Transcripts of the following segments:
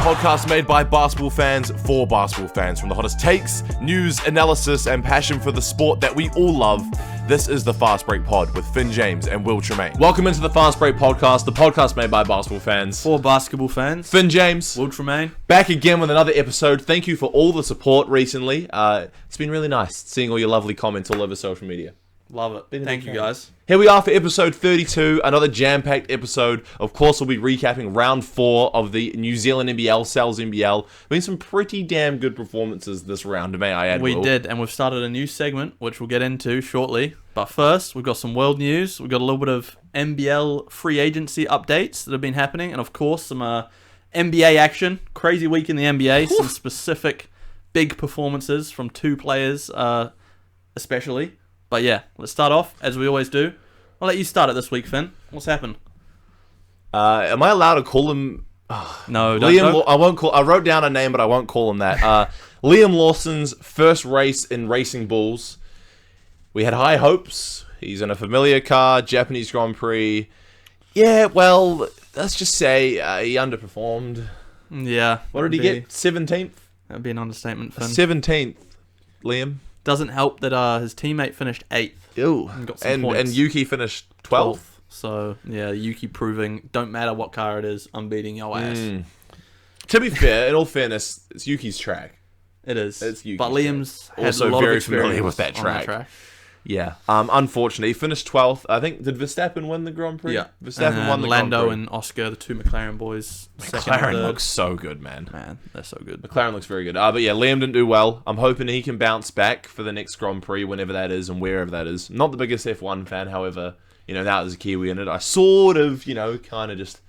podcast made by basketball fans for basketball fans. From the hottest takes, news, analysis, and passion for the sport that we all love, this is the Fast Break Pod with Finn James and Will Tremaine. Welcome into the Fast Break Podcast, the podcast made by basketball fans for basketball fans. Finn James, Will Tremaine, back again with another episode. Thank you for all the support recently. It's been really nice seeing all your lovely comments all over social media. Love it. Thank you, guys. Here we are for episode 32, another jam-packed episode. Of course, we'll be recapping round 4 of the New Zealand NBL, Sals NBL. Been some pretty damn good performances this round, may I add, We Will. did, and we've started a new segment, which we'll get into shortly. But first, we've got some world news. We've got a little bit of NBL free agency updates that have been happening, and of course, some NBA action. Crazy week in the NBA. Some specific big performances from 2 players, especially. But yeah, let's start off, as we always do. I'll let you start it this week, Finn. What's happened? Am I allowed to call him... No, Liam. I won't call... I wrote down a name, but I won't call him that. Liam Lawson's first race in Racing Bulls. We had high hopes. He's in a familiar car, Japanese Grand Prix. Yeah, well, let's just say he underperformed. Yeah. What did he get? 17th? That would be an understatement, Finn. 17th, Liam. Doesn't help that his teammate finished 8th. Ew. And got some points. And Yuki finished 12th. So, yeah, Yuki proving, don't matter what car it is, I'm beating your ass. To be fair, in all fairness, it's Yuki's track. It is. It's Yuki's but Liam's track. had Also a lot very of familiar with that track. Yeah. Unfortunately, he finished 12th. I think, did Verstappen win the Grand Prix? Yeah. Verstappen won the Lando Grand Prix. and Oscar, the 2 McLaren boys. McLaren looks so good, man. Man, they're so good. McLaren looks very good. But yeah, Liam didn't do well. I'm hoping he can bounce back for the next Grand Prix, whenever that is and wherever that is. Not the biggest F1 fan, however, that was a Kiwi in it. I sort of, kind of just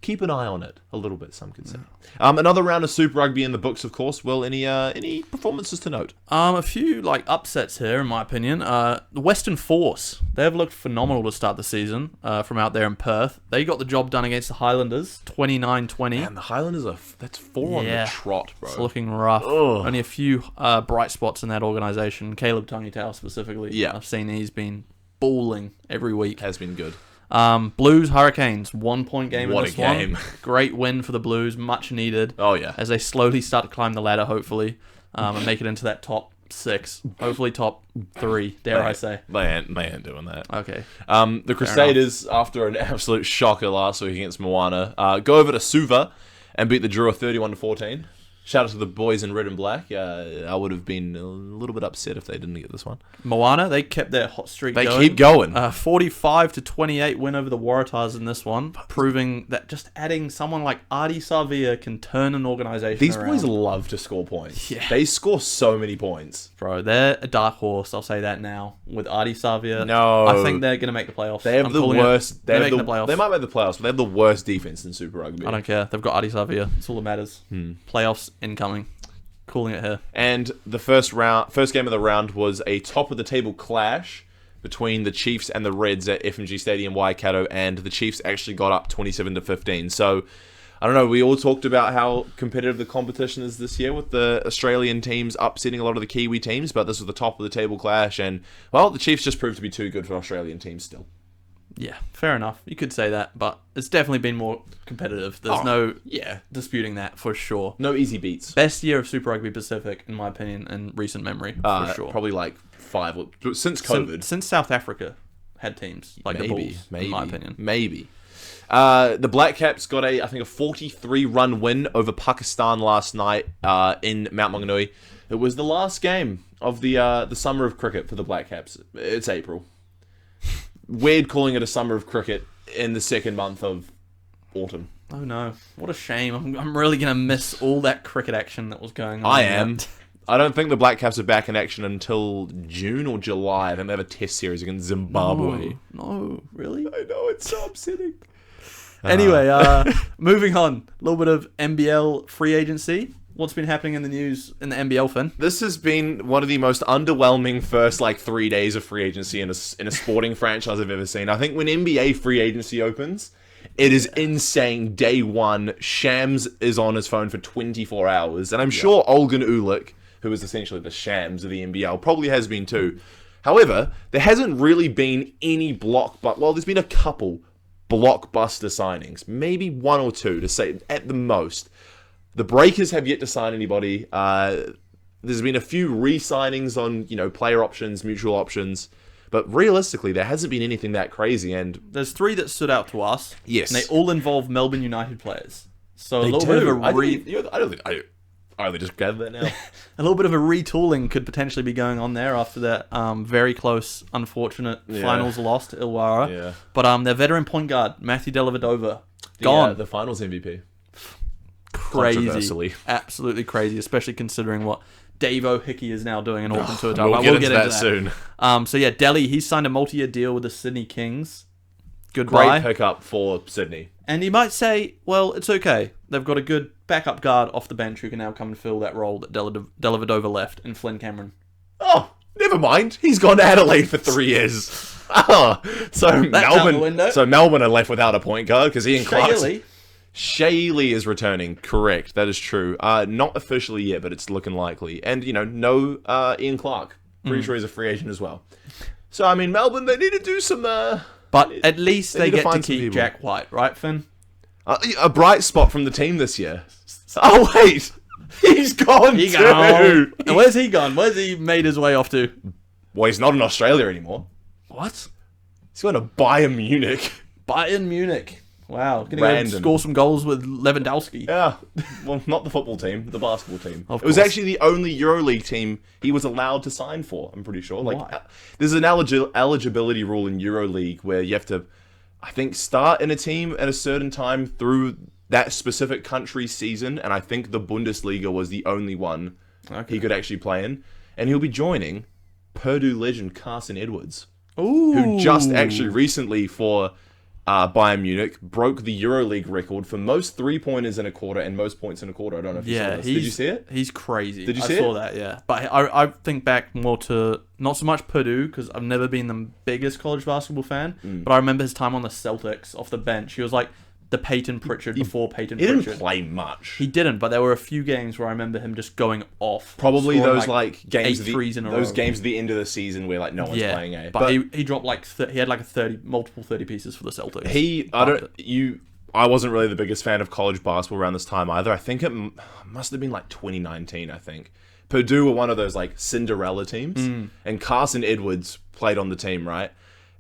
keep an eye on it a little bit, some could say. Another round of Super Rugby in the books, of course. Will, any performances to note? A few upsets here, in my opinion. The Western Force, they've looked phenomenal to start the season from out there in Perth. They got the job done against the Highlanders, 29-20. And the Highlanders that's 4 on the trot, bro. It's looking rough. Ugh. Only a few bright spots in that organisation. Caleb Tangitau specifically. Yeah. I've seen he's been balling every week. Has been good. Blues Hurricanes, 1-point game in this game. one. Great win for the Blues, much needed. Oh yeah. As they slowly start to climb the ladder, hopefully, and make it into that top 6, hopefully top 3. Dare I say? They ain't doing that. Okay. The Crusaders, after an absolute shocker last week against Moana, go over to Suva and beat the Drua 31-14. Shout out to the boys in red and black. I would have been a little bit upset if they didn't get this one. Moana, they kept their hot streak going. They keep going. 45-28 win over the Waratahs in this one, proving that just adding someone like Adi Savia can turn an organisation These around. boys love to score points. Yeah. They score so many points. Bro, they're a dark horse, I'll say that now. With Adi Savia, No. I think they're going to make the playoffs. They have the worst. They're making the playoffs. They might make the playoffs, but they have the worst defense in Super Rugby. I don't care. They've got Adi Savia. That's all that matters. Playoffs incoming. Calling it here. And the first game of the round was a top-of-the-table clash between the Chiefs and the Reds at FMG Stadium, Waikato, and the Chiefs actually got up 27-15. So, I don't know, we all talked about how competitive the competition is this year with the Australian teams upsetting a lot of the Kiwi teams, but this was the top-of-the-table clash, and, well, the Chiefs just proved to be too good for Australian teams still. Yeah, fair enough. You could say that, but it's definitely been more competitive. There's no disputing that for sure. No easy beats. Best year of Super Rugby Pacific, in my opinion, in recent memory, for sure. Probably 5, since COVID. Since South Africa had teams like the Bulls, in my opinion. Maybe. The Black Caps got I think a 43-run win over Pakistan last night in Mount Maunganui. It was the last game of the summer of cricket for the Black Caps. It's April. Weird calling it a summer of cricket in the second month of autumn. Oh no, what a shame. I'm really going to miss all that cricket action that was going on. I am. I don't think the Black Caps are back in action until June or July. I think they have a test series against Zimbabwe. No, really? I know, it's so upsetting. Anyway, moving on. A little bit of NBL free agency. What's been happening in the news in the NBL, Finn? This has been one of the most underwhelming first 3 days of free agency in a sporting franchise I've ever seen. I think when NBA free agency opens, it is insane. Day one, Shams is on his phone for 24 hours. And I'm sure Olgun Ulick, who is essentially the Shams of the NBL, probably has been too. However, there hasn't really been any there's been a couple blockbuster signings. Maybe one or two to say at the most. The Breakers have yet to sign anybody. There's been a few re-signings on, player options, mutual options. But realistically, there hasn't been anything that crazy. And there's 3 that stood out to us. yes. And they all involve Melbourne United players. So They a little bit of do. a I only just gathered that now. a little bit of a retooling could potentially be going on there after that very close, unfortunate finals loss to Illawarra. Yeah. But their veteran point guard, Matthew Dellavedova, gone. The finals MVP. Crazy. Controversially. Absolutely crazy, especially considering what Davo Hickey is now doing in Auckland Tour. We'll get into that soon. So yeah, Delhi, he's signed a multi-year deal with the Sydney Kings. Goodbye. Great pickup for Sydney. And you might say, well, it's okay. They've got a good backup guard off the bench who can now come and fill that role that Dellavedova left in Flynn Cameron. Oh, never mind. He's gone to Adelaide for 3 years. Oh, so Melbourne are left without a point guard because Ian Clark. Shay Lee is returning. Correct. That is true. Not officially yet, but it's looking likely. And, no Ian Clark. Pretty sure he's a free agent as well. So, Melbourne, they need to do some... But at least they get to keep Jack White, right, Finn? A bright spot from the team this year. Oh, wait. He's gone too. And where's he gone? Where's he made his way off to? Well, he's not in Australia anymore. What? He's going to Bayern Munich. Bayern Munich. Wow. Going to score some goals with Lewandowski. Yeah. Well, not the football team, the basketball team. Of it was course. actually the only EuroLeague team he was allowed to sign for, I'm pretty sure. Why? There's an eligibility rule in EuroLeague where you have to, I think, start in a team at a certain time through that specific country's season, and I think the Bundesliga was the only one he could actually play in. And he'll be joining Purdue legend Carson Edwards, who just actually recently for Bayern Munich broke the EuroLeague record for most 3-pointers in a quarter and most points in a quarter. I don't know if you saw this. Did you see it? He's crazy. Did you see it? I saw that, yeah. But I think back more to, not so much Purdue, because I've never been the biggest college basketball fan, but I remember his time on the Celtics off the bench. He was like the Peyton Pritchard before Peyton Pritchard. He didn't play much. He didn't, but there were a few games where I remember him just going off. Probably those games, 8 threes in a those row. games at the end of the season where no one's playing. But he dropped he had multiple 30 pieces for the Celtics. I wasn't really the biggest fan of college basketball around this time either. I think it must have been 2019. I think Purdue were one of those Cinderella teams, and Carson Edwards played on the team, right?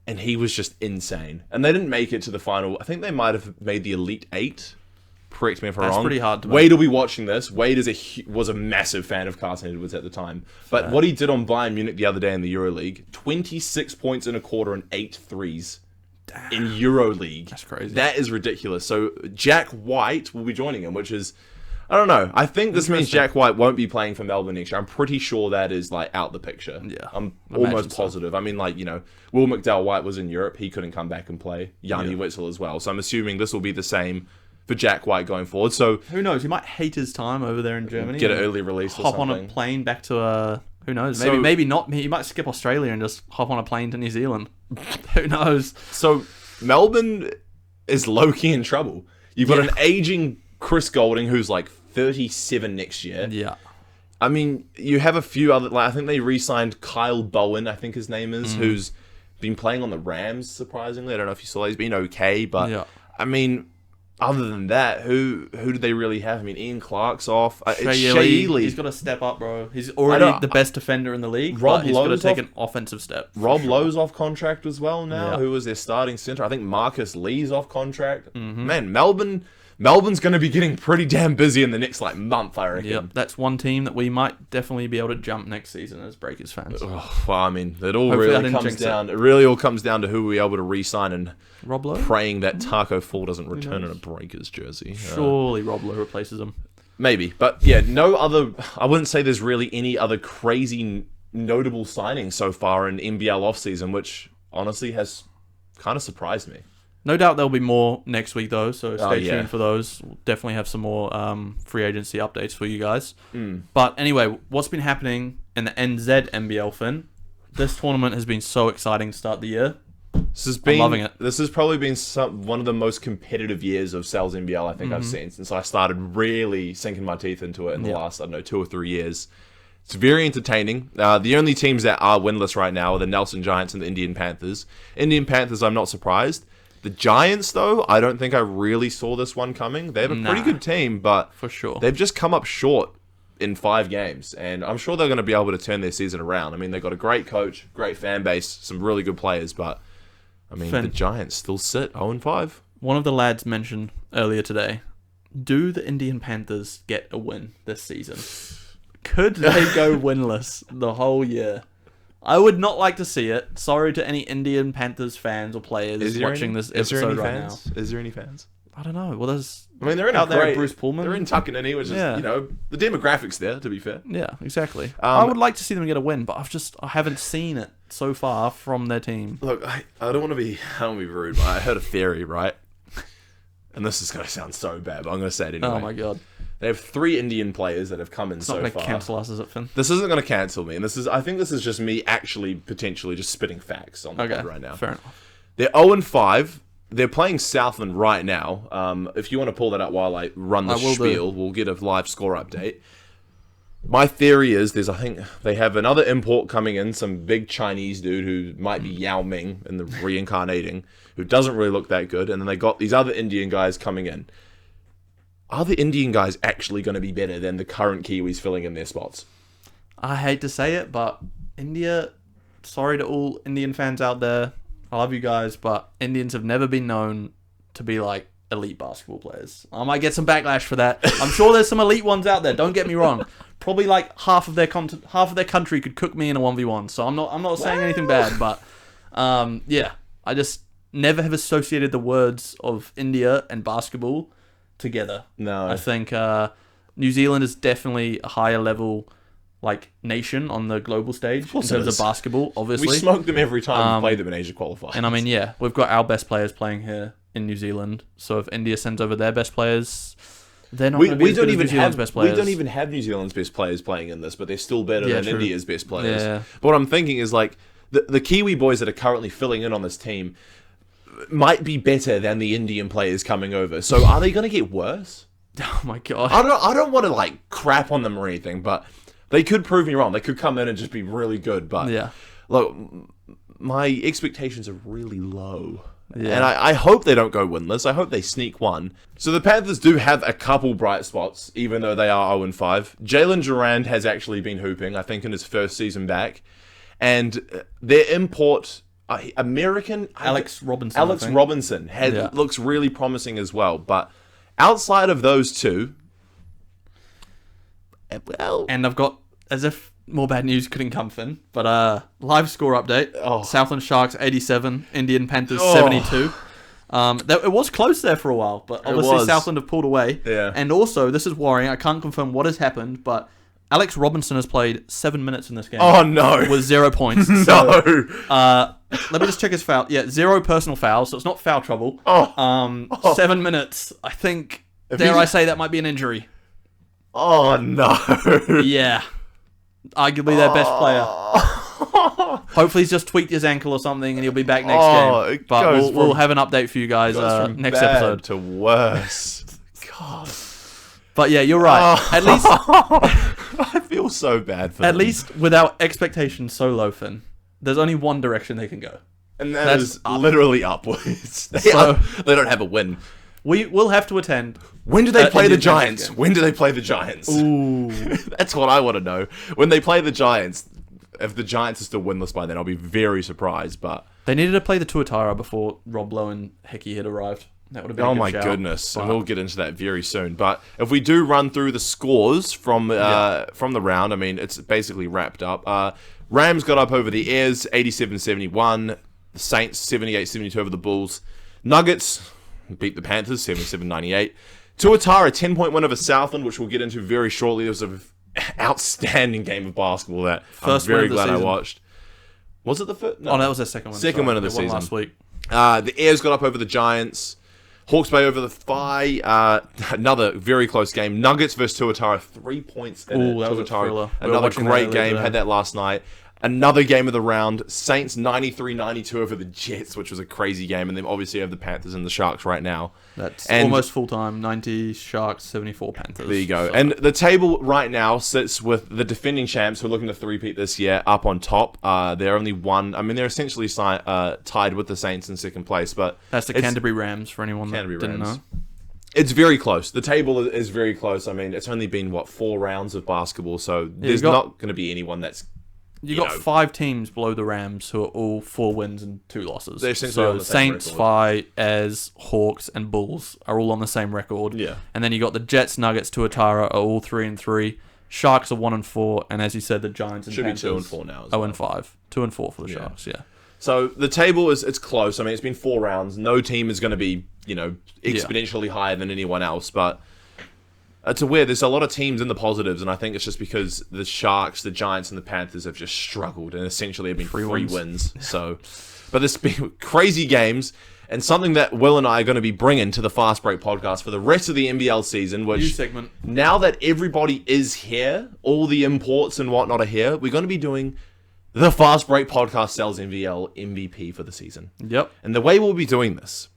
And he was just insane. And they didn't make it to the final. I think they might have made the Elite 8. Correct me if I'm wrong. That's pretty hard to make. Wade will be watching this. Wade was a massive fan of Carson Edwards at the time. But what he did on Bayern Munich the other day in the EuroLeague, 26 points in a quarter and 8 threes in EuroLeague. That's crazy. That is ridiculous. So Jack White will be joining him, which is... I don't know. I think this means Jack White won't be playing for Melbourne next year. I'm pretty sure that is out the picture. Yeah, I'm almost positive. I mean, Will McDowell-White was in Europe. He couldn't come back and play. Yanni Witzel as well. So I'm assuming this will be the same for Jack White going forward. So who knows? He might hate his time over there in Germany. Get an early release or something. Hop on a plane back to who knows? Maybe not. He might skip Australia and just hop on a plane to New Zealand. Who knows? So Melbourne is low-key in trouble. You've got an aging Chris Golding who's 37 next year. Yeah. I mean, you have a few other... I think they re-signed Kyle Bowen, I think his name is, who's been playing on the Rams, surprisingly. I don't know if you saw that. He's been okay, but... I mean, other than that, who do they really have? I mean, Ian Clark's off. Shay Lee. He's got to step up, bro. He's already the best defender in the league, but he's got to take an offensive step. Rob Lowe's off contract as well now, who was their starting center. I think Marcus Lee's off contract. Man, Melbourne's going to be getting pretty damn busy in the next month, I reckon. Yep, that's one team that we might definitely be able to jump next season as Breakers fans. Oh, well, I mean, it really all comes down to who we're able to re-sign and Rob Lowe? Praying that Taco Fall doesn't return in a Breakers jersey. Surely Rob Lowe replaces him. Maybe, but yeah, I wouldn't say there's really any other crazy notable signings so far in NBL offseason, which honestly has kind of surprised me. No doubt there'll be more next week, though, so stay tuned for those. We'll definitely have some more free agency updates for you guys. But anyway, what's been happening in the NZ NBL, Finn? This tournament has been so exciting to start the year. I'm loving it. This has probably been one of the most competitive years of Sals NBL I think I've seen since I started really sinking my teeth into it in the last, 2 or 3 years. It's very entertaining. The only teams that are winless right now are the Nelson Giants and the Indian Panthers. Indian Panthers, I'm not surprised. The Giants, though, I don't think I really saw this one coming. They have a pretty good team, but for sure, they've just come up short in 5 games, and I'm sure they're going to be able to turn their season around. I mean, they've got a great coach, great fan base, some really good players, but I mean, the Giants still sit 0-5. One of the lads mentioned earlier today, do the Indian Panthers get a win this season? Could they go winless the whole year? I would not like to see it. Sorry to any Indian Panthers fans or players watching this episode right now. Is there any fans? I don't know. Well, there's... I mean, they're in out there at Bruce Pullman. They're in Tuckanini, which is, the demographics there, to be fair. Yeah, exactly. I would like to see them get a win, but I haven't seen it so far from their team. Look, I don't want to be rude, but I heard a theory, right? And this is going to sound so bad, but I'm going to say it anyway. Oh my god. They have 3 Indian players that have come in so far. It's not going to cancel us, is it, Finn? This isn't going to cancel me, and I think this is just me actually potentially just spitting facts on the pod right now. Fair enough. They're 0-5. They're playing Southland right now. If you want to pull that up while I run the spiel, we'll get a live score update. My theory is I think they have another import coming in, some big Chinese dude who might be Yao Ming in the reincarnating, who doesn't really look that good, and then they got these other Indian guys coming in. Are the Indian guys actually going to be better than the current Kiwis filling in their spots? I hate to say it, but India, sorry to all Indian fans out there, I love you guys, but Indians have never been known to be like elite basketball players. I might get some backlash for that. I'm sure there's some elite ones out there, don't get me wrong. Probably like half of their country could cook me in a 1v1, so I'm not saying anything bad, but I just never have associated the words of India and basketball together. No. I think New Zealand is definitely a higher level nation on the global stage in terms of basketball, obviously. We smoke them every time we play them in Asia qualifiers. And I mean, we've got our best players playing here in New Zealand, so if India sends over their best players, they're not going to be as good as New Zealand's best players. We don't even have New Zealand's best players playing in this, but they're still better than India's best players. Yeah. But what I'm thinking is the Kiwi boys that are currently filling in on this team might be better than the Indian players coming over. So are they going to get worse? Oh my god! I don't want to crap on them or anything, but they could prove me wrong. They could come in and just be really good. But look, my expectations are really low. Yeah. And I hope they don't go winless. I hope they sneak one. So the Panthers do have a couple bright spots, even though they are 0-5. Jalen Durand has actually been hooping, I think, in his first season back. And their import, American... Alex Robinson looks really promising as well. But outside of those two... Well... And I've got, as if more bad news couldn't come, Finn, but live score update. Southland Sharks 87, Indian Panthers 72. It was close there for a while, but obviously Southland have pulled away. Yeah. And also, this is worrying. I can't confirm what has happened, but Alex Robinson has played 7 minutes in this game. Oh, no. With 0 points. No. Let me just check his foul. Yeah, 0 personal fouls, so it's not foul trouble. 7 minutes. I think, I say, that might be an injury. Oh, no. Yeah. Arguably their best player. Hopefully he's just tweaked his ankle or something and he'll be back next game. But we'll have an update for you guys next episode. To worse. God. But yeah, you're right. At least I feel so bad for them. At least with our expectations so low, Finn, there's only one direction they can go. And that's literally upwards. They don't have a win. We will have to attend. When do they play the Giants? When do they play the Giants? Ooh. That's what I want to know. When they play the Giants, if the Giants are still winless by then, I'll be very surprised. But they needed to play the Tuatara before Rob Lowe and Hickey had arrived. That would have been a good shout. Goodness. And we'll get into that very soon. But if we do run through the scores from the round, I mean, it's basically wrapped up. Rams got up over the Airs, 87-71. The Saints, 78-72 over the Bulls. Nuggets beat the Panthers, 77-98. Tuatara, 10-point win over Southland, which we'll get into very shortly. It was an outstanding game of basketball that I'm very glad I watched. Was it the first? No. Oh, that was their second one. Second win of the season. Last week. The Airs got up over the Giants. Hawke's Bay over the Phi. Another very close game. Nuggets versus Tuatara, 3 points in it. That was a thriller. Another great game. Had that last night. Another game of the round. Saints 93-92 over the Jets, which was a crazy game. And then obviously you have the Panthers and the Sharks right now. That's almost full-time. 90 Sharks, 74 Panthers. There you go. So. And the table right now sits with the defending champs who are looking to three-peat this year up on top. They're only one. I mean, they're essentially tied with the Saints in second place. But that's the Canterbury Rams for anyone that didn't know. It's very close. The table is very close. I mean, it's only been, 4 rounds of basketball. So there's not going to be anyone that's... You got 5 teams below the Rams who are all 4 wins and 2 losses. They're essentially on the same Saints, record. Fi, Az, Hawks, and Bulls are all on the same record. Yeah. And then you got the Jets, Nuggets, Tuatara are all 3-3. Sharks are 1-4, and as you said, the Giants and Panthers be 2-4 now. 0-5, 2-4 for the Sharks. Yeah. So the table it's close. I mean, it's been 4 rounds. No team is going to be exponentially higher than anyone else, but. It's weird. There's a lot of teams in the positives, and I think it's just because the Sharks, the Giants, and the Panthers have just struggled, and essentially have been free wins. So, but there's been crazy games, and something that Will and I are going to be bringing to the Fast Break podcast for the rest of the NBL season, which new segment. Now that everybody is here, all the imports and whatnot are here, we're going to be doing the Fast Break podcast Sals NBL MVP for the season. Yep. And the way we'll be doing this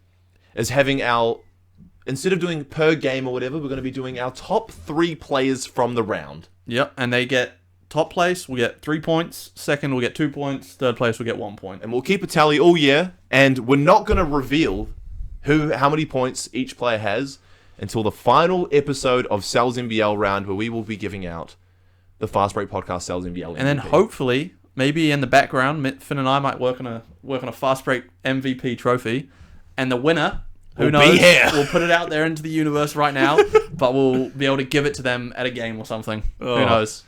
is having our... Instead of doing per game or whatever, we're going to be doing our top 3 players from the round. Yep, and they get top place will get 3 points, second will get 2 points, third place will get 1 point. And we'll keep a tally all year, and we're not going to reveal how many points each player has until the final episode of Sals NBL round, where we will be giving out the Fast Break Podcast Sals NBL MVP. And then hopefully, maybe in the background, Finn and I might work on a Fast Break MVP trophy, and the winner... Who knows? We'll put it out there into the universe right now, but we'll be able to give it to them at a game or something. Who knows?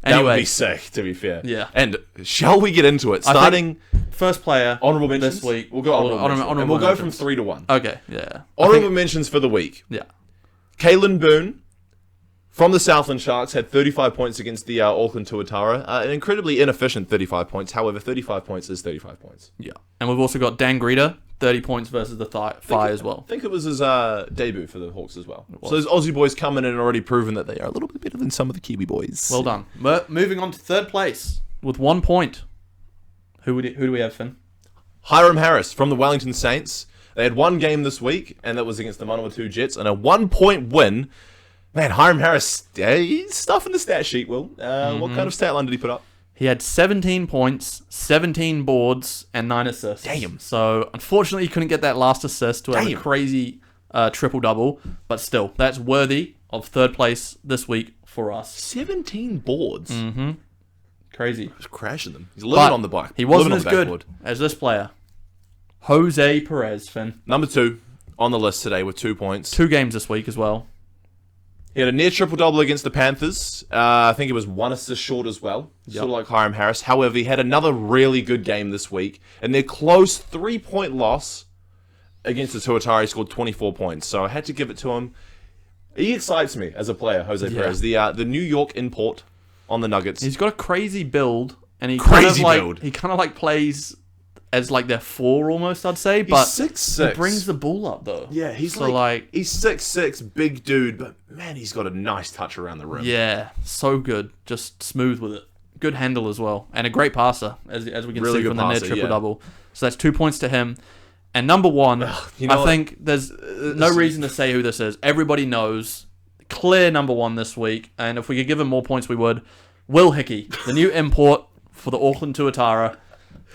Anyway, that would be sick, to be fair. Yeah. And shall we get into it? Starting first player honorable mentions this week. We'll go honorable mentions. And we'll go from 3 to 1. Okay. Yeah. Honorable mentions for the week. Yeah. Kalen Boone from the Southland Sharks had 35 points against the Auckland Tuatara. An incredibly inefficient 35 points. However, 35 points is 35 points. Yeah. And we've also got Dan Greeter, 30 points versus the Fi as well. I think it was his debut for the Hawks as well. So those Aussie boys come in and already proven that they are a little bit better than some of the Kiwi boys. Well done. Moving on to third place with 1 point. Who do we have, Finn? Hiram Harris from the Wellington Saints. They had 1 game this week, and that was against the Manawatu Jets, and a 1-point win. Man, Hiram Harris, he's stuffing the stat sheet, Will. What kind of stat line did he put up? He had 17 points, 17 boards, and 9 assists. Damn. So, unfortunately, he couldn't get that last assist to have a crazy triple-double. But still, that's worthy of third place this week for us. 17 boards? Mm-hmm. Crazy. Just crashing them. He's living on the bike. He wasn't as good as this player. Jose Perez, Finn. Number 2 on the list today with 2 points. 2 games this week as well. He had a near triple-double against the Panthers. I think it was 1 assist short as well. Yep. Sort of like Hiram Harris. However, he had another really good game this week. And their close 3-point loss against the Tuatara, he scored 24 points. So I had to give it to him. He excites me as a player, Jose Perez. The New York import on the Nuggets. He's got a crazy build. And he crazy build. He kind of like plays... as like their 4 almost, I'd say, but he's 6'6". he brings the ball up though. Yeah, he's he's 6'6", big dude, but man, he's got a nice touch around the rim. Yeah, so good, just smooth with it. Good handle as well, and a great passer, as we can see from the near triple double. So that's 2 points to him. And number 1, I think there's no reason to say who this is. Everybody knows, clear number 1 this week, and if we could give him more points, we would. Will Hickey, the new import for the Auckland Tuatara.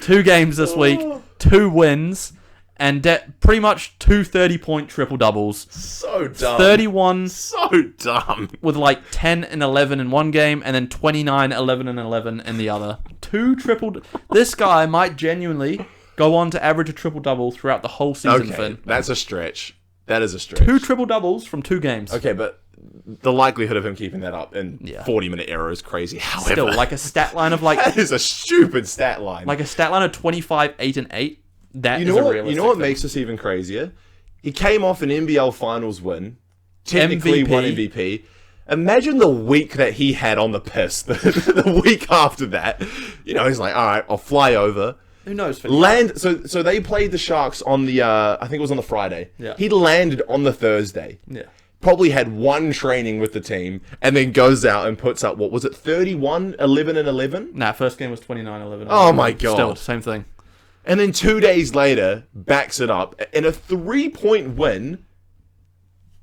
2 games this week, 2 wins, and pretty much 2 30-point triple-doubles. So dumb. 31. So dumb. With like 10 and 11 in one game, and then 29, 11, and 11 in the other. 2 triple... This guy might genuinely go on to average a triple-double throughout the whole season, Finn. That's a stretch. That is a stretch. 2 triple-doubles from 2 games. Okay, but... the likelihood of him keeping that up in 40-minute era is crazy. However, still, like a stat line of like... that is a stupid stat line. Like a stat line of 25, 8, and 8. That is a realistic. You know what makes this even crazier? He came off an NBL Finals win. Technically won MVP. Imagine the week that he had on the piss. The week after that. You know, he's like, all right, I'll fly over. Who knows? So they played the Sharks on the... I think it was on the Friday. Yeah. He landed on the Thursday. Yeah. probably had one training with the team, and then goes out and puts up, what was it, 31, 11 and 11? Nah, first game was 29-11. Oh my God. Still, same thing. And then 2 days later, backs it up in a 3-point win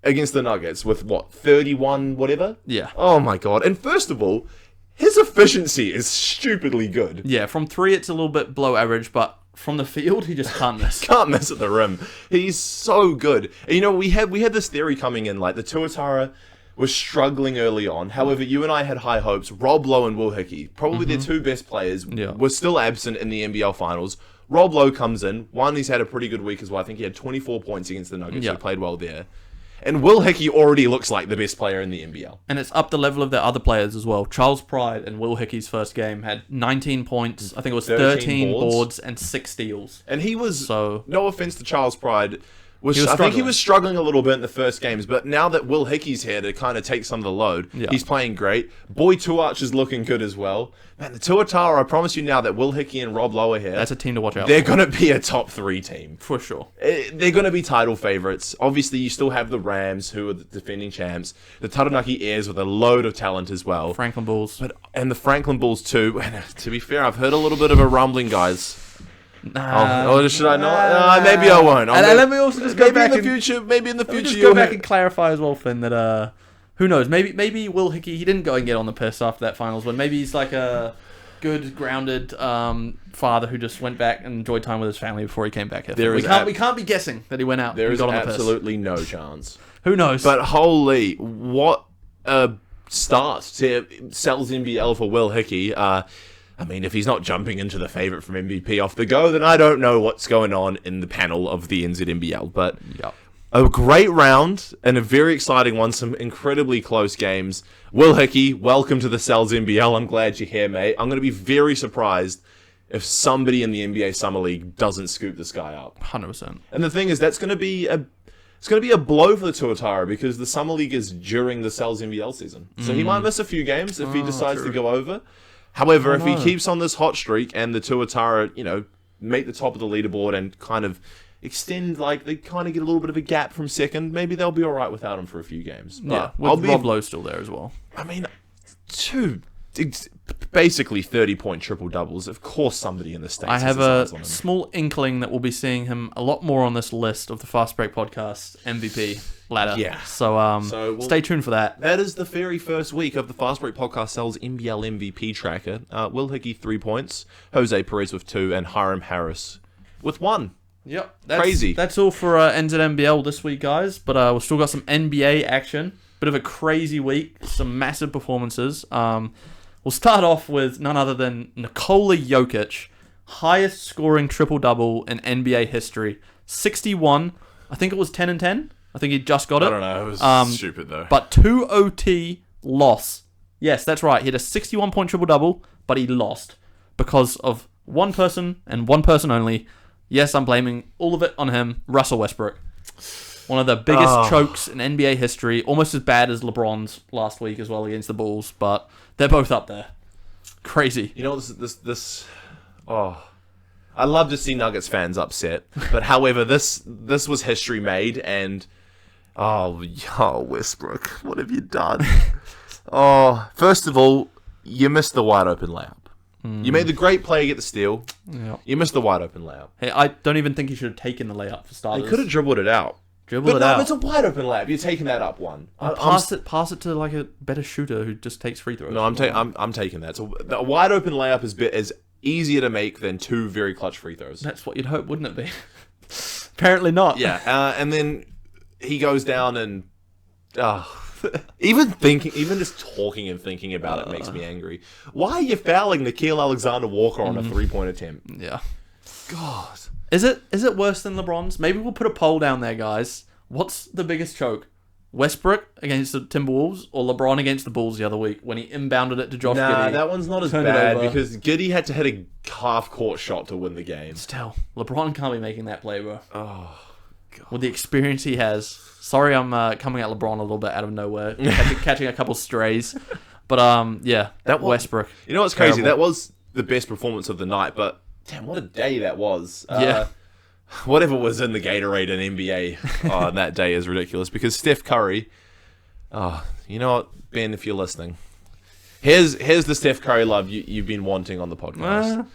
against the Nuggets with, what, 31 whatever? Yeah. Oh my God. And first of all, his efficiency is stupidly good. Yeah, from 3 it's a little bit below average, but from the field he just can't miss. Can't miss at the rim. He's so good. And, you know, we had this theory coming in, like the Tuatara was struggling early on. However, you and I had high hopes. Rob Lowe and Will Hickey, probably their two best players, were still absent in the NBL Finals. Rob Lowe comes in. One, he's had a pretty good week as well. I think he had 24 points against the Nuggets. So he played well there. And Will Hickey already looks like the best player in the NBL. And it's up the level of their other players as well. Charles Pride in Will Hickey's first game had 19 points. I think it was 13 boards and 6 steals. And he was, no offense to Charles Pride, I think he was struggling a little bit in the first games, but now that Will Hickey's here to kind of take some of the load, he's playing great. Boy Tuach is looking good as well. Man, the Tuatara, I promise you now that Will Hickey and Rob Lowe are here. That's a team to watch out They're going to be a top 3 team. for sure. They're going to be title favorites. Obviously, you still have the Rams, who are the defending champs. The Taranaki Airs with a load of talent as well. Franklin Bulls. And the Franklin Bulls too. And to be fair, I've heard a little bit of a rumbling, guys. Or should I not? Maybe I won't. And let me also just go back in the future. Maybe in the future, just go back and clarify as well, Finn. That who knows? Maybe Will Hickey, he didn't go and get on the piss after that finals win. Maybe he's like a good, grounded father who just went back and enjoyed time with his family before he came back here. We can't be guessing that he went out. There is got on absolutely no chance. Who knows? But holy, what a start to Sals NBL for Will Hickey. I mean, if he's not jumping into the favourite from MVP off the go, then I don't know what's going on in the panel of the NZNBL. But a great round and a very exciting one. Some incredibly close games. Will Hickey, welcome to the Sals NBL. I'm glad you're here, mate. I'm going to be very surprised if somebody in the NBA Summer League doesn't scoop this guy up. 100%. And the thing is, that's going to be a blow for the Tuatara because the Summer League is during the Sals NBL season. So he might miss a few games if he decides to go over. However, if he keeps on this hot streak and the Tuatara, make the top of the leaderboard and kind of extend, like, they kind of get a little bit of a gap from second, maybe they'll be all right without him for a few games. But with Rob Lowe still there as well. I mean, basically 30-point triple-doubles. Of course somebody in the States I have a small inkling that we'll be seeing him a lot more on this list of the Fast Break Podcast MVP ladder. Yeah. So stay tuned for that. That is the very first week of the Fast Break Podcast Sales NBL MVP tracker. Will Hickey 3 points, Jose Perez with 2, and Hiram Harris with 1. Yep. Crazy. That's all for NZNBL this week, guys. But we've still got some NBA action. Bit of a crazy week. Some massive performances. We'll start off with none other than Nikola Jokic, highest scoring triple-double in NBA history. 61. I think it was 10 and 10. I think he just got it. I don't know. It was stupid, though. But 2 OT loss. Yes, that's right. He had a 61-point triple-double, but he lost because of one person and one person only. Yes, I'm blaming all of it on him, Russell Westbrook. One of the biggest chokes in NBA history. Almost as bad as LeBron's last week as well against the Bulls, but they're both up there. Crazy. You know, I love to see Nuggets fans upset, but however, this was history made, and Westbrook, what have you done? First of all, you missed the wide open layup. You made the great play, get the steal. Yep. You missed the wide open layup. Hey, I don't even think he should have taken the layup for starters. He could have dribbled it out. It's a wide open layup. You're taking that up one. Pass it to like a better shooter who just takes free throws. No, I'm taking that. So the wide open layup is easier to make than 2 very clutch free throws. That's what you'd hope, wouldn't it be? Apparently not. Yeah, and then he goes down and even just talking and thinking about it makes me angry. Why are you fouling Nickeil Alexander-Walker on a 3-point attempt? Yeah. God. Is it worse than LeBron's? Maybe we'll put a poll down there, guys. What's the biggest choke? Westbrook against the Timberwolves or LeBron against the Bulls the other week when he inbounded it to Josh Giddey? Nah, that one's not as bad because Giddey had to hit a half-court shot to win the game. Still, LeBron can't be making that play, bro. Oh, God. With the experience he has. Sorry I'm coming at LeBron a little bit out of nowhere. catching a couple strays. But, Westbrook. You know what's crazy? That was the best performance of the night, but damn, what a day that was. Yeah. whatever was in the Gatorade and NBA on that day is ridiculous because Steph Curry. You know what, Ben, if you're listening, here's the Steph Curry love you've been wanting on the podcast.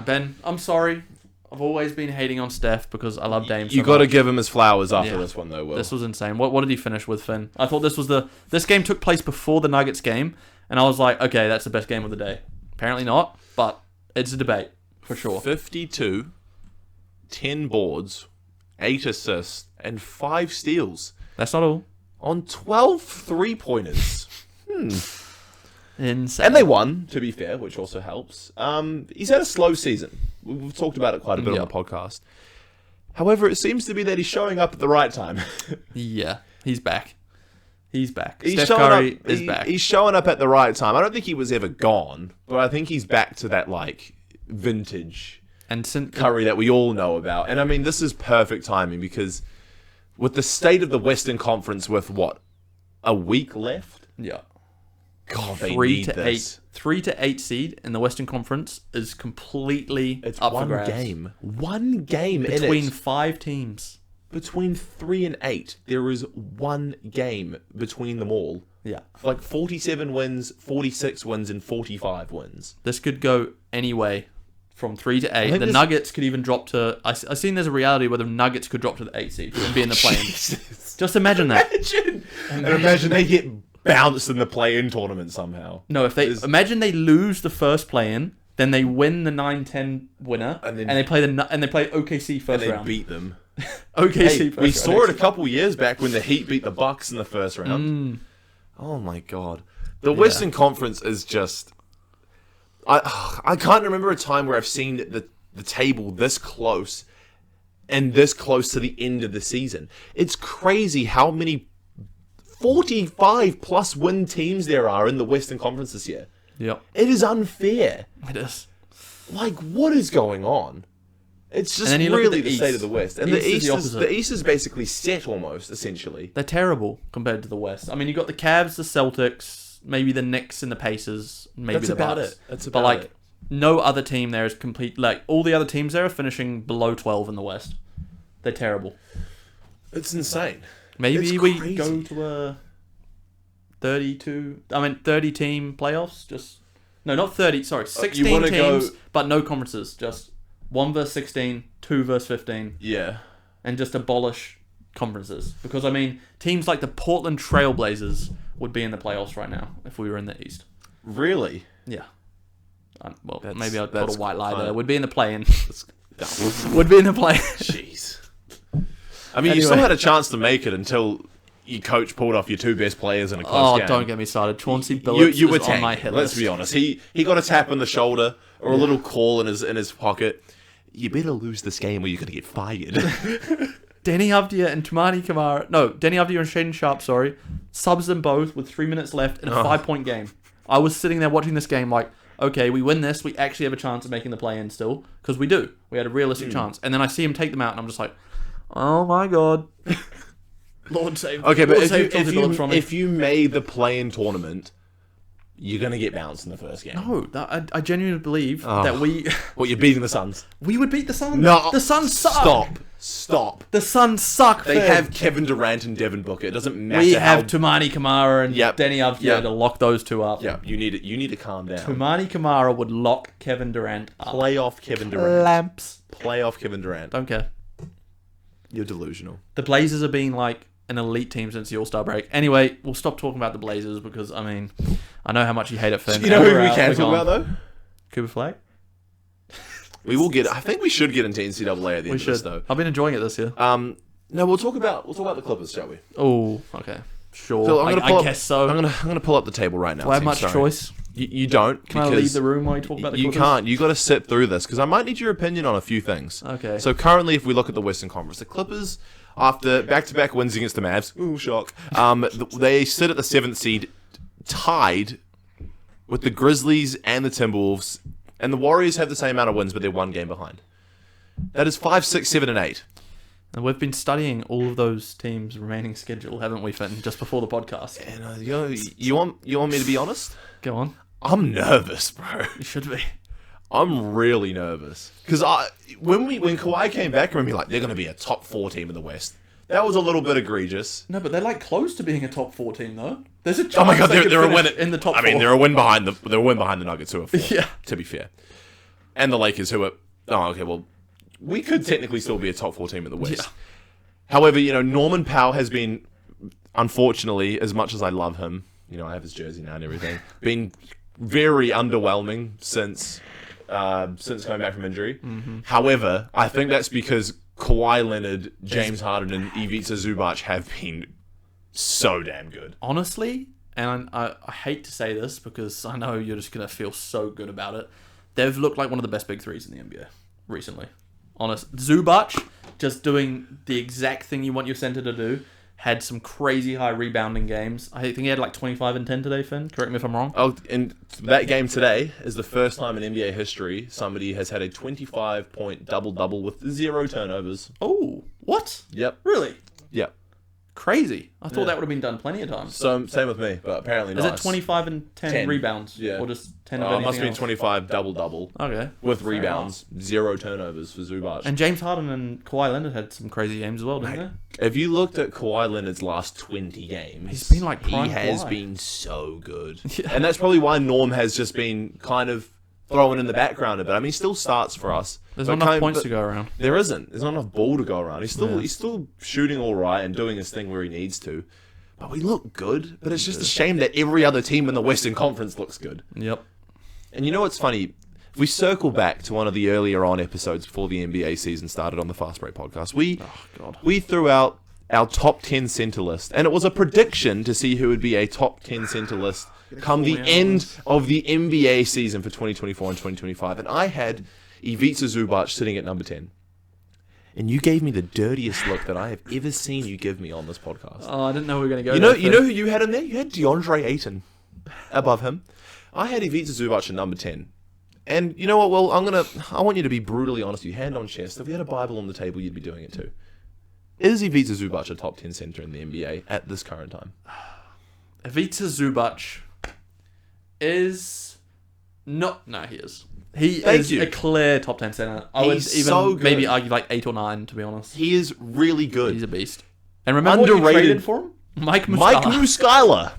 Ben, I'm sorry. I've always been hating on Steph because I love Dame so You got to much. give him his flowers after this one, though, Will. This was insane. What did he finish with, Finn? I thought this game took place before the Nuggets game, and I was like, okay, that's the best game of the day. Apparently not, but it's a debate, for sure. 52, 10 boards, 8 assists, and 5 steals. That's not all. On 12 three-pointers. Insane. And they won, to be fair, which also helps. He's had a slow season. We've talked about it quite a bit on the podcast. However, it seems to be that he's showing up at the right time. Yeah, he's back. He's back. He's Steph showing Curry up, is back. He's showing up at the right time. I don't think he was ever gone, but I think he's back to that, like, vintage And Curry that we all know about. And, I mean, this is perfect timing because with the state of the Western Conference with, what, a week left? Yeah. God, they need this. 3 to 8 seed in the Western Conference is completely It's up for one grabs. game. One game Between in it. 5 teams. Between 3 and 8, there is one game between them all. Yeah. Like 47 wins, 46 wins, and 45 wins. This could go any way from 3 to 8. think The this- Nuggets could even drop to... I've seen there's a reality where the Nuggets could drop to the 8 seed and be in the play-in. Jesus. Just imagine that. Imagine they get bounced in the play-in tournament somehow. No, if they... Imagine they lose the first play-in, then they win the 9-10 winner, And then- and they play OKC first And they round. beat them. OKC Hey, first we round. saw it a couple years back when the Heat beat the Bucks in the first round. Oh my god. The Western Conference is just... I can't remember a time where I've seen the table this close and this close to the end of the season. It's crazy how many 45 plus win teams there are in the Western Conference this year. Yep. It is unfair. It is. Like, what is going on? It's just And then you look at really the the state East. of the West. And East the is East the is opposite. the East is basically set almost, essentially. They're terrible compared to the West. I mean, you got the Cavs, the Celtics, maybe the Knicks and the Pacers, maybe That's the about Bucks. it. That's But about like, it. no other team there is complete. Like all the other teams there are finishing below 12 in the West. They're terrible. It's insane. Maybe It's we crazy. go to a 30 team playoffs. Just no, not 30. Sorry, 16 wanna teams, go- but no conferences. Just 1 versus 16, 2 versus 15, Yeah. and just abolish conferences. Because I mean, teams like the Portland Trailblazers would be in the playoffs right now if we were in the East. Really? Yeah. Well, That's- maybe I'd put that's a white lie fine. there. Would be in the play-in. No. Would be in the play-in. Jeez. I mean, you Anyway. still had a chance to make it until your coach pulled off your 2 best players in a close Oh, game. don't get me started. Chauncey Billups You were is on my tanked. hit Let's list. be honest. He got a tap on the shoulder or a little call in his pocket. You better lose this game or you're gonna get fired. Denny Avdia and Tumani Kamara. No, Denny Avdia and Shaden Sharp, sorry. Subs them both with 3 minutes left in a 5-point game. I was sitting there watching this game like, okay, we win this. We actually have a chance of making the play-in still. Because we do. We had a realistic chance. And then I see him take them out and I'm just like, oh my God. Lord save Okay, but Lord save Chauncey Billups from me. if you made the play-in tournament, you're gonna get bounced in the first game. No, I genuinely believe that What, you're beating the Suns? we would beat the Suns. No, The Suns suck. Stop. The Suns suck. They Finn. have Kevin Durant and Devin Booker. It doesn't matter. We have how... Tumani Kamara and Yep. Denny Avdia Yep. to lock those two up. Yeah, you need to calm down. Tumani Kamara would lock Kevin Durant up. Playoff Kevin Durant. Lamps. Playoff Kevin Durant. Don't care. You're delusional. The Blazers are being like an elite team since the All-Star break. Anyway, we'll stop talking about the Blazers because, I mean, I know how much you hate it, Finn. You know who We're we out, can we're talk gone. about though? Cooper Flag? We will get. I think we should get into NCAA at the end We of this should. though. I've been enjoying it this year. No, we'll talk about the Clippers, shall we? Oh, okay. Sure. Phil, I'm gonna pull I up, guess so. I'm gonna pull up the table right now. Do I have team, much sorry. choice? You don't. Can I leave the room while you talk about the You Clippers? can't. You got to sit through this because I might need your opinion on a few things. Okay. So currently, if we look at the Western Conference, the Clippers, after back-to-back wins against the Mavs, ooh, shock, they sit at the 7th seed, tied with the Grizzlies and the Timberwolves, and the Warriors have the same amount of wins, but they're 1 game behind. That is 5, 6, 7, and 8. And we've been studying all of those teams' remaining schedule, haven't we, Finn? Just before the podcast. And you want me to be honest? Go on. I'm nervous, bro. You should be. I'm really nervous because when Kawhi came back, I remember they're going to be a top 4 team in the West. That was a little bit egregious. No, but they're like close to being a top 4 team though. There's a chance. Oh my god, they're a win in the top. I mean, 4. they're a win behind the Nuggets who are 4. Yeah. To be fair, and the Lakers who are. Oh, okay. Well, we could technically still be a top 4 team in the West. Yeah. However, Norman Powell has been, unfortunately, as much as I love him, I have his jersey now and everything, been very underwhelming since coming back from injury. Mm-hmm. However, I think that's because Kawhi Leonard, James Harden, and Ivica Zubac have been so damn good. Honestly, and I hate to say this because I know you're just going to feel so good about it, they've looked like one of the best big threes in the NBA recently. Honest. Zubac, just doing the exact thing you want your center to do, had some crazy high rebounding games. I think he had like 25 and 10 today, Finn. Correct me if I'm wrong. Oh, and that game today is the first time in NBA history somebody has had a 25-point double-double with 0 turnovers. Oh, what? Yep. Really? Yep. Crazy. I thought that would have been done plenty of times. So same with me, but apparently not. Is it 25 and 10 rebounds? Yeah. Or just 10 of It anything must have been else? 25 double-double. Okay. With rebounds, 0 turnovers for Zubac. And James Harden and Kawhi Leonard had some crazy games as well, didn't they? If you looked at Kawhi Leonard's last 20 games, He's been like prime he has Kawhi. been so good. Yeah. And that's probably why Norm has just been kind of thrown in the background a bit. I mean, he still starts for us. There's not enough points to go around. There isn't. There's not enough ball to go around. He's still shooting all right and doing his thing where he needs to. But we look good. But it's just a shame that every other team in the Western Conference looks good. Yep. And you know what's funny? If we circle back to one of the earlier on episodes before the NBA season started on the Fast Break podcast, we threw out our top 10 center list. And it was a prediction to see who would be a top 10 center list come the end of the NBA season for 2024 and 2025. And I had Ivica Zubac sitting at number 10. And you gave me the dirtiest look that I have ever seen you give me on this podcast. Oh, I didn't know we were going to go You know who you had in there? You had DeAndre Ayton above him. I had Ivica Zubac at number 10. And you know what, Will? I want you to be brutally honest with you, hand on chest. If we had a Bible on the table, you'd be doing it too. Is Ivica Zubac a top 10 center in the NBA at this current time? Ivica Zubac is not... No, he is. He is a clear top 10 center. I would even so good. maybe argue like 8 or 9, to be honest. He is really good. He's a beast. And remember what you traded for him? Mike Muscala.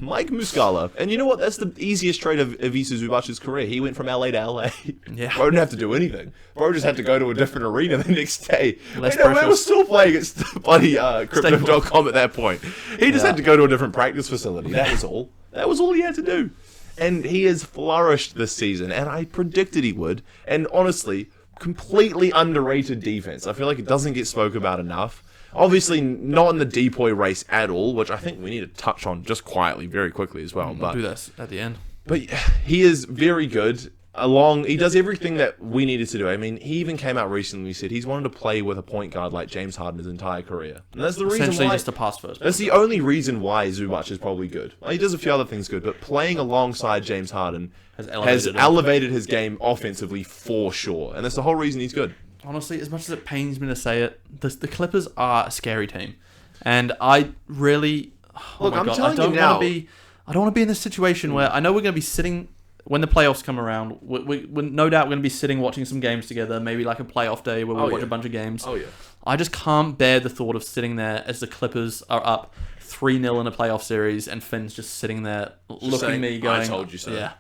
And you know what? That's the easiest trade of Ivica Zubac's career. He went from LA to LA. Yeah. Bro didn't have to do anything. Bro just had to go to a different arena the next day. Less We were precious. still playing at bloody Crypto.com at that point. He just had to go to a different practice facility. That was all. That was all he had to do. And he has flourished this season, and I predicted he would. And honestly, completely underrated defense. I feel like it doesn't get spoke about enough. Obviously, not in the depoy race at all, which I think we need to touch on just quietly, very quickly as well. We'll do this at the end. But he is very good. He does everything that we needed to do. I mean, he even came out recently and said he's wanted to play with a point guard like James Harden his entire career. And that's the reason Essentially why... just a pass first. That's the only reason why Zubac is probably good. Well, he does a few other things good, but playing alongside James Harden has elevated his game offensively for sure. And that's the whole reason he's good. Honestly, as much as it pains me to say it, the Clippers are a scary team. And I really... Look, I'm telling you now... I don't want to be in this situation where I know we're going to be sitting... When the playoffs come around, we no doubt we're going to be sitting watching some games together, maybe like a playoff day where we watch a bunch of games. Oh, yeah. I just can't bear the thought of sitting there as the Clippers are up 3-0 in a playoff series and Finn's just sitting there looking at me going... I told you so. Yeah.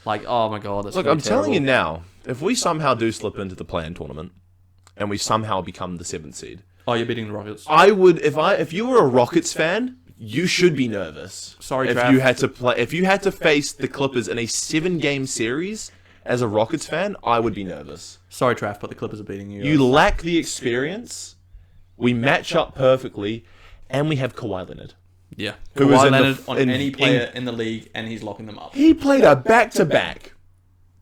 Like, oh my God, that's Look, I'm telling you now, if we somehow do slip into the play-in tournament and we somehow become the 7th seed... Oh, you're beating the Rockets. I would... If you were a Rockets fan... You should be nervous. Sorry, if Trav. if you had to face the Clippers in a 7-game series as a Rockets fan, I would be nervous. Sorry, Trav, but the Clippers are beating you. You lack the experience. We match up perfectly, and we have Kawhi Leonard. Yeah, Who was Kawhi in the- Leonard on in- any player in the league, and he's locking them up. He played a back-to-back.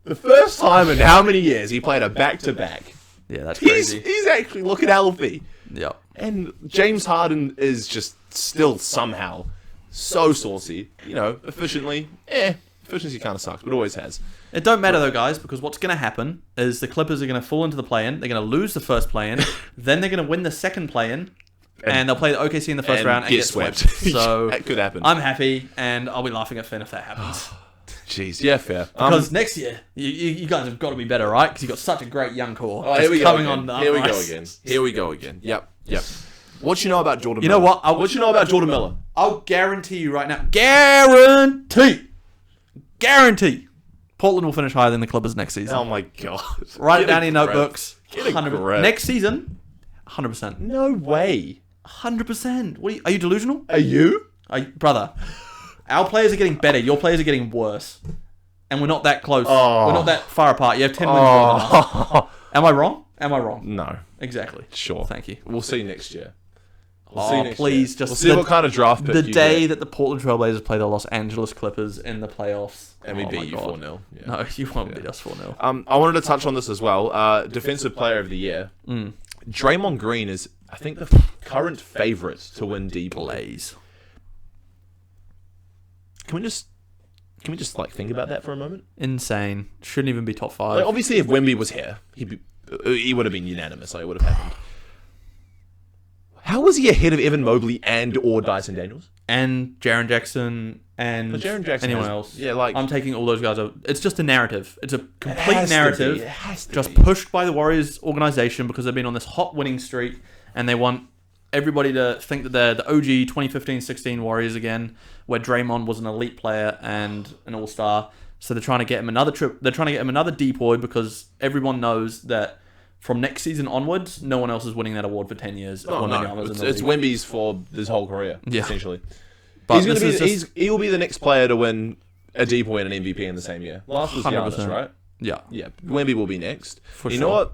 The first time in how many years he played a back-to-back. Yeah, that's crazy. He's actually looking healthy. Yeah. And James Harden is just still somehow so saucy. You know, efficiently. Efficiency kind of sucks, but always has. It don't matter though, guys, because what's going to happen is the Clippers are going to fall into the play-in. They're going to lose the first play-in. Then they're going to win the second play-in. And they'll play the OKC in the first round and get swept. So that could happen. I'm happy, and I'll be laughing at Finn if that happens. Jeez, yeah, fair. Because next year, you guys have got to be better, right? Because you've got such a great young core. Oh, here we go again. Here we go again. Yep. What you know about Jordan Miller? You know what? What you know about Jordan Miller? I'll guarantee you right now. Guarantee. Portland will finish higher than the Clippers next season. Oh my god. Write it down in your notebooks. Get a grip. Next season, 100%. No way. 100%. Are you delusional? Are you? Brother, our players are getting better. Your players are getting worse. And we're not that close. Oh. We're not that far apart. You have 10 wins more than us. Am I wrong? No. Exactly. Sure. Thank you. We'll see next year. Please, just we'll see what kind of draft pick the you day get. that the Portland Trailblazers play the Los Angeles Clippers in the playoffs. And we beat you 4-0. Yeah. No, you won't beat us 4-0. I wanted to touch on this as well. Defensive Player of the Year. Draymond Green is, I think, the current favorite to win Blaze. Can we just like think about that for a moment? Insane. Shouldn't even be top 5. Like, obviously, if Wemby was here, he would have been unanimous. Like, it would have happened. How was he ahead of Evan Mobley or Dyson Daniels? And Jaren Jackson and anyone else. Yeah, like... I'm taking all those guys out. It's just a narrative. It's a complete narrative. It has to just be. pushed by the Warriors organization because they've been on this hot winning streak and they want everybody to think that they're the OG 2015-16 Warriors again, where Draymond was an elite player and an all-star. So they're trying to get him another trip. They're trying to get him another depoy because everyone knows that from next season onwards, no one else is winning that award for 10 years. It's Wemby's for his whole career, essentially. But he'll be the next player to win a depoy and an MVP in the same year. Last was Giannis, right? Yeah. Wemby will be next. You know what?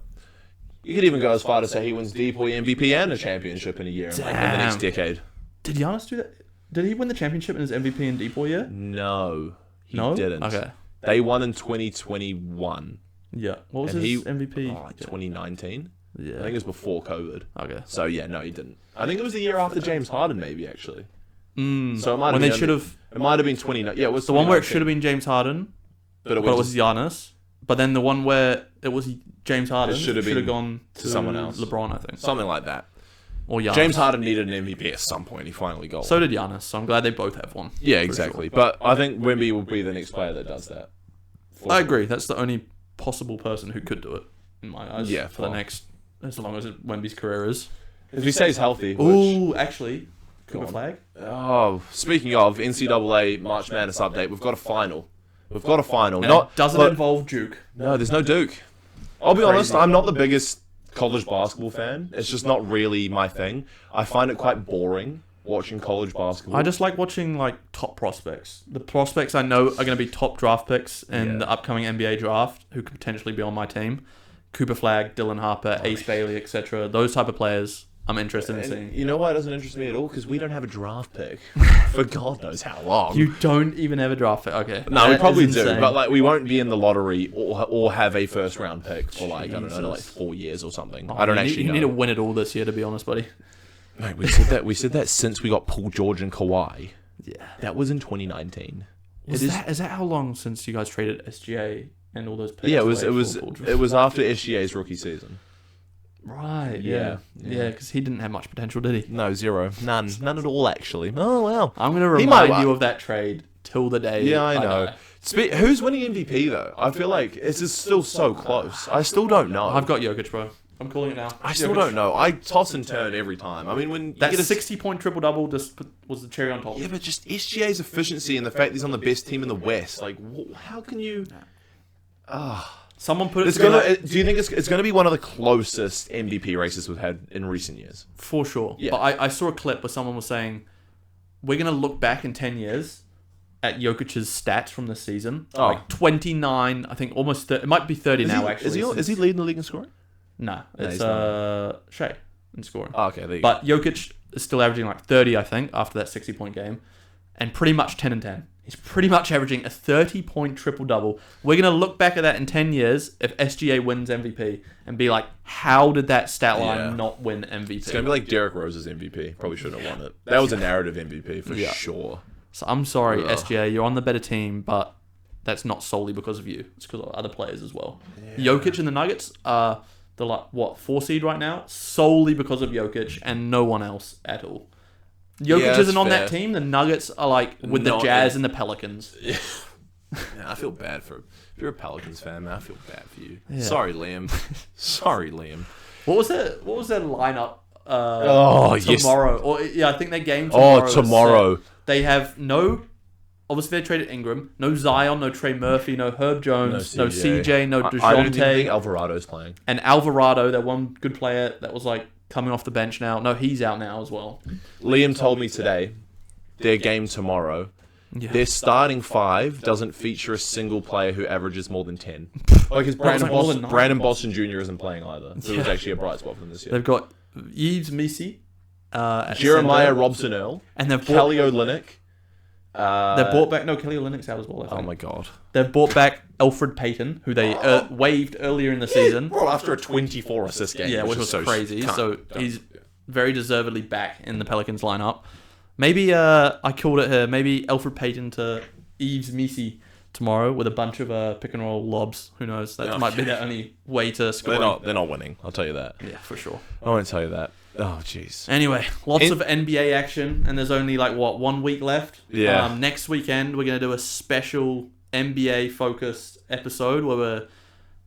You could even go as far to say he wins depoy, MVP, and a championship in a year in the next decade. Did Giannis do that? Did he win the championship in his MVP and depoy year? No, he No? didn't. Okay. They won in 2021. Yeah. What was his MVP? 2019. Yeah. I think it was before COVID. Okay. So yeah, no, he didn't. I think it was the year after James Harden, maybe actually. So it might have When been they should have. It might have been 2019. Yeah, it was The one where it should have been James Harden, but it was Giannis. But then the one where it was James Harden should have gone to someone else. LeBron, I think. something like that. Or Giannis. James Harden needed an MVP at some point. He finally got one. So did Giannis. So I'm glad they both have one. Yeah, exactly. Sure. But I think Wemby will be the next player that does that. I agree. That's the only possible person who could do it, in my eyes. Yeah, for the next, as long as Wemby's career is. If he stays healthy. Ooh, actually, Cooper Flag. Oh, speaking of NCAA March Madness update, we've got a final. And it doesn't involve Duke. No, there's no Duke. I'll be honest, I'm not the biggest college basketball fan. It's just not really my thing. I find it quite boring watching college basketball. I just like watching top prospects. The prospects I know are going to be top draft picks in the upcoming NBA draft who could potentially be on my team. Cooper Flag, Dylan Harper, Ace Bailey, etc. Those type of players I'm interested in seeing. You know why it doesn't interest me at all? Because we don't have a draft pick for God knows how long. You don't even have a draft pick? Okay. No, we probably do, but we won't be in the lottery or have a first round pick for I don't know, 4 years or something. I don't actually know. You need to win it all this year, to be honest, buddy. Mate, we said that since we got Paul George and Kawhi. Yeah. That was in 2019. Is that how long since you guys traded SGA and all those picks? Yeah, it was after SGA's rookie season. Right, yeah. Yeah, because he didn't have much potential, did he? No, zero. None at all, actually. Oh, well. I'm going to remind you of that trade till the day. Yeah, I know. Who's winning MVP, though? I feel like it's still so close. I still don't know. I've got Jokic, bro. I'm calling it now. I still don't know. I toss and turn every time. I mean, when that 60-point triple-double just was the cherry on top. Yeah, but just SGA's efficiency and the fact he's on the best team in the West. Like, how can you... Someone put it do you think it's going to be one of the closest MVP races we've had in recent years? For sure. Yeah. But I saw a clip where someone was saying, we're going to look back in 10 years at Jokic's stats from this season. Like 29, I think almost 30. It might be 30 now, actually. Is he leading the league in scoring? No, it's Shea in scoring. Oh, okay, there you go. But Jokic is still averaging 30, I think, after that 60-point game. And pretty much 10 and 10. He's pretty much averaging a 30-point triple-double. We're going to look back at that in 10 years if SGA wins MVP and be like, how did that stat line not win MVP? It's going to be like Derrick Rose's MVP. Probably shouldn't have won it. That was a narrative MVP for sure. So I'm sorry, SGA. You're on the better team, but that's not solely because of you. It's because of other players as well. Yeah. Jokic and the Nuggets are the 4 seed right now solely because of Jokic and no one else at all. Jokic isn't on that team. The Nuggets are with the Jazz and the Pelicans. Man, I feel bad for... If you're a Pelicans fan, man, I feel bad for you. Yeah. Sorry, Liam. Sorry, Liam. What was their lineup Yes. tomorrow? Or I think their game tomorrow. Tomorrow. They have no... Obviously, they traded Ingram. No Zion, no Trey Murphy, no Herb Jones, no CJ, no DeJounte. I don't even think Alvarado's playing. And Alvarado, that one good player that was like coming off the bench now. No, he's out now as well. Liam told me today, their game tomorrow, their starting 5 doesn't feature a single player who averages more than 10. Like, his Brandon Boston Jr. isn't playing either. So it was actually a bright spot for them this year. They've got Yves Missy, Jeremiah Robson-Earl, and they've Kelly Olynyk. They've brought back... No, Kelly Olynyk's out as well, I think. Oh, my God. They've brought back Alfred Payton, who they waived earlier in the season. Bro, after a 24-assist game. Yeah, which was so crazy. So he's very deservedly back in the Pelicans lineup. Maybe, I called it here, maybe Alfred Payton to Yves Missy tomorrow with a bunch of pick-and-roll lobs. Who knows? That might be the only way to score. They're not winning, I'll tell you that. Yeah, for sure. I won't tell you that. Oh, jeez. Anyway, lots of NBA action, and there's only, 1 week left? Yeah. Next weekend, we're going to do a special NBA-focused episode where we're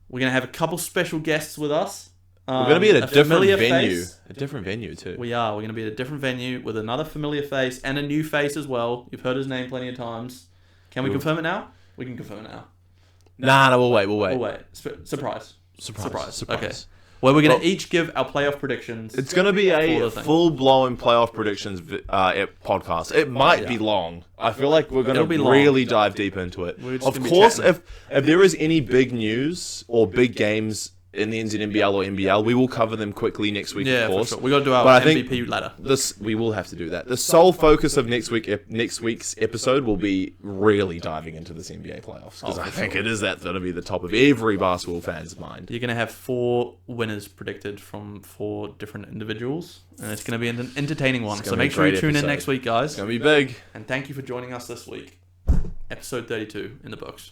going to have a couple special guests with us. We're going to be at a different venue. Face. A different venue, too. We are. We're going to be at a different venue with another familiar face and a new face as well. You've heard his name plenty of times. Can we confirm it now? We can confirm it now. Nah, we'll wait. We'll wait. Surprise. Surprise. Okay. Well, we're going to each give our playoff predictions. It's going to be a full-blown playoff predictions podcast. It might be long. I feel like we're going to really dive deep into it. Of course, if there is any big news or big games in the NZNBL or NBL, we will cover them quickly next week, of course. For sure. We got to do our MVP ladder. We will have to do that. The sole focus of next week's episode will be really diving into this NBA playoffs, because I think it is going to be the top of every basketball fan's mind. You're going to have 4 winners predicted from 4 different individuals, and it's going to be an entertaining one. So make sure you tune in next week, guys. It's going to be big. And thank you for joining us this week. Episode 32 in the books.